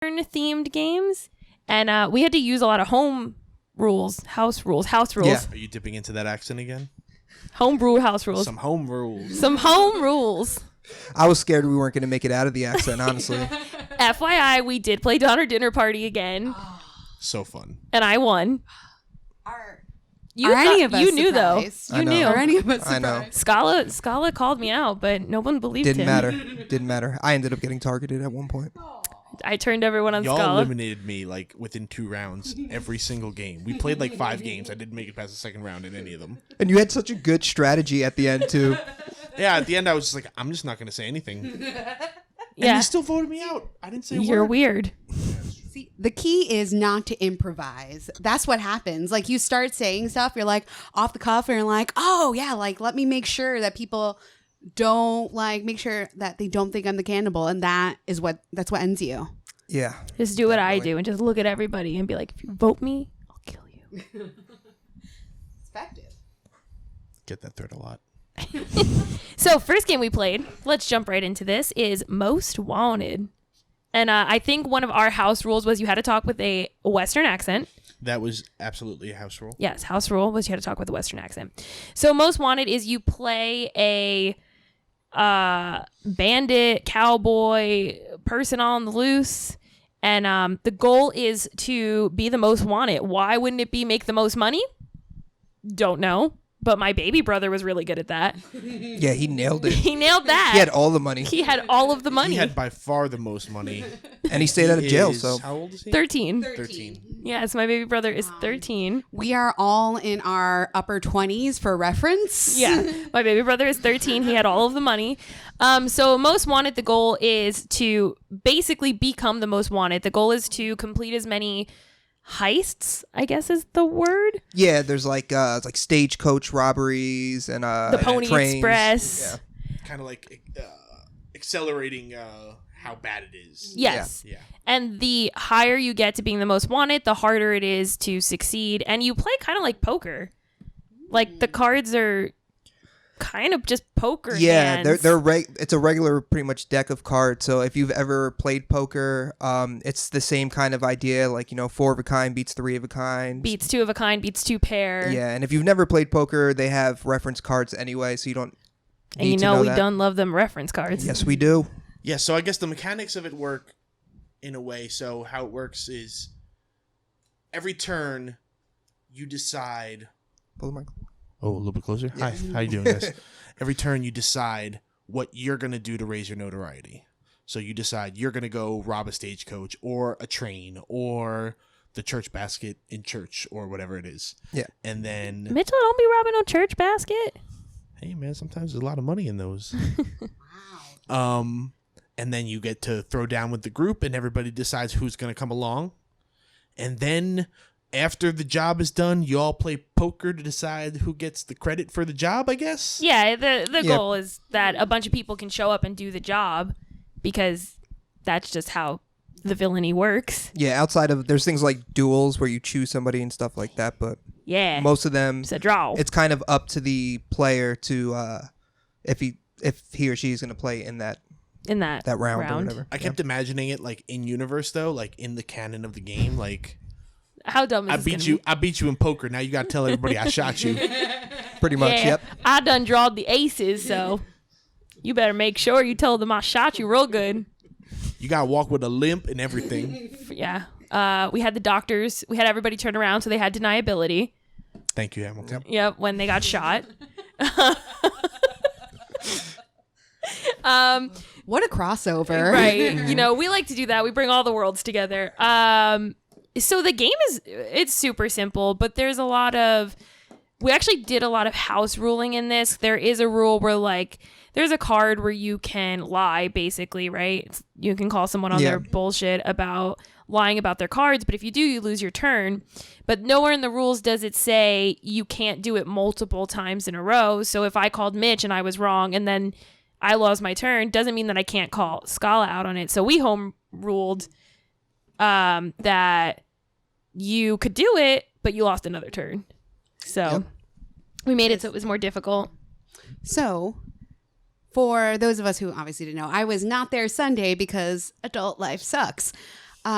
themed games, and we had to use a lot of house rules. Yeah. Are you dipping into that accent again? Homebrew house rules. Some home rules. Some home rules. I was scared we weren't going to make it out of the accent, honestly. FYI, we did play Donner Dinner Party again. So fun. And I won. You knew though. You knew. Are any of us surprised? I know. Scala called me out, but no one believed him. Didn't matter. I ended up getting targeted at one point. I turned everyone on Y'all Scala. eliminated me like within 2 rounds every single game. We played like 5 games. I didn't make it past the second round in any of them. And you had such a good strategy at the end too. Yeah, at the end I was just like, I'm just not going to say anything. Yeah. And you still voted me out. I didn't say a You're word. weird. See, the key is not to improvise. That's what happens. Like you start saying stuff, you're like off the cuff, and you're like, oh yeah, like let me make sure that people don't make sure that they don't think I'm the cannibal, and that's what ends you. Yeah. Just do what I do and just look at everybody and be like, if you vote me, I'll kill you. It's effective. Get that threat a lot. So first game we played, let's jump right into this, is Most Wanted. And I think one of our house rules was you had to talk with a Western accent. That was absolutely a house rule. Yes, house rule was you had to talk with a Western accent. So Most Wanted is you play a bandit, cowboy, person on the loose. And the goal is to be the most wanted. Why wouldn't it be make the most money? Don't know. But my baby brother was really good at that. Yeah, he nailed it. He nailed that. He had all the money. He had all of the money. He had by far the most money. And he stayed out of jail, so. How old is he? 13. 13. Yes, my baby brother is 13. We are all in our upper 20s for reference. Yeah, my baby brother is 13. He had all of the money. So Most Wanted, the goal is to basically become the most wanted. The goal is to complete as many heists, I guess is the word. Yeah, there's like stagecoach robberies and the Pony trains. Express. Yeah. Kind of like accelerating how bad it is. Yes. Yeah. And the higher you get to being the most wanted, the harder it is to succeed. And you play kind of like poker. Like the cards are kind of just poker hands. It's a regular pretty much deck of cards. So if you've ever played poker, it's the same kind of idea, like 4 of a kind beats 3 of a kind, beats 2 of a kind, beats 2 pair. Yeah, and if you've never played poker, they have reference cards anyway, so you don't need to know we that. done love them reference cards. Yes, we do. Yeah, so I guess the mechanics of it work in a way. So how it works is every turn you decide. Pull the mic. Oh, a little bit closer. Yeah. Hi, how you doing, guys? Every turn you decide what you're going to do to raise your notoriety. So you decide you're going to go rob a stagecoach or a train or the church basket in church or whatever it is. Yeah. And then... Mitchell, don't be robbing no church basket. Hey, man, sometimes there's a lot of money in those. Wow. And then you get to throw down with the group and everybody decides who's going to come along. And then... after the job is done, you all play poker to decide who gets the credit for the job, I guess? Yeah, the goal is that a bunch of people can show up and do the job because that's just how the villainy works. Yeah, outside of, there's things like duels where you choose somebody and stuff like that, but yeah, most of them, it's a draw. It's kind of up to the player to, if he or she is going to play in that round or whatever. I kept imagining it like in universe though, like in the canon of the game, like... How dumb is I beat you in poker. Now you got to tell everybody I shot you. Pretty much, yeah, yep. I done drawed the aces, so you better make sure you tell them I shot you real good. You got to walk with a limp and everything. Yeah. We had the doctors. We had everybody turn around, so they had deniability. Thank you, Hamilton. Yep, when they got shot. What a crossover. Right. We like to do that. We bring all the worlds together. So the game it's super simple, but there's we actually did a lot of house ruling in this. There is a rule where there's a card where you can lie, basically, right? You can call someone on their bullshit about lying about their cards, but if you do, you lose your turn. But nowhere in the rules does it say you can't do it multiple times in a row. So if I called Mitch and I was wrong and then I lost my turn, doesn't mean that I can't call Scala out on it. So we home ruled that you could do it, but you lost another turn. So we made it so it was more difficult. So for those of us who obviously didn't know, I was not there Sunday because adult life sucks.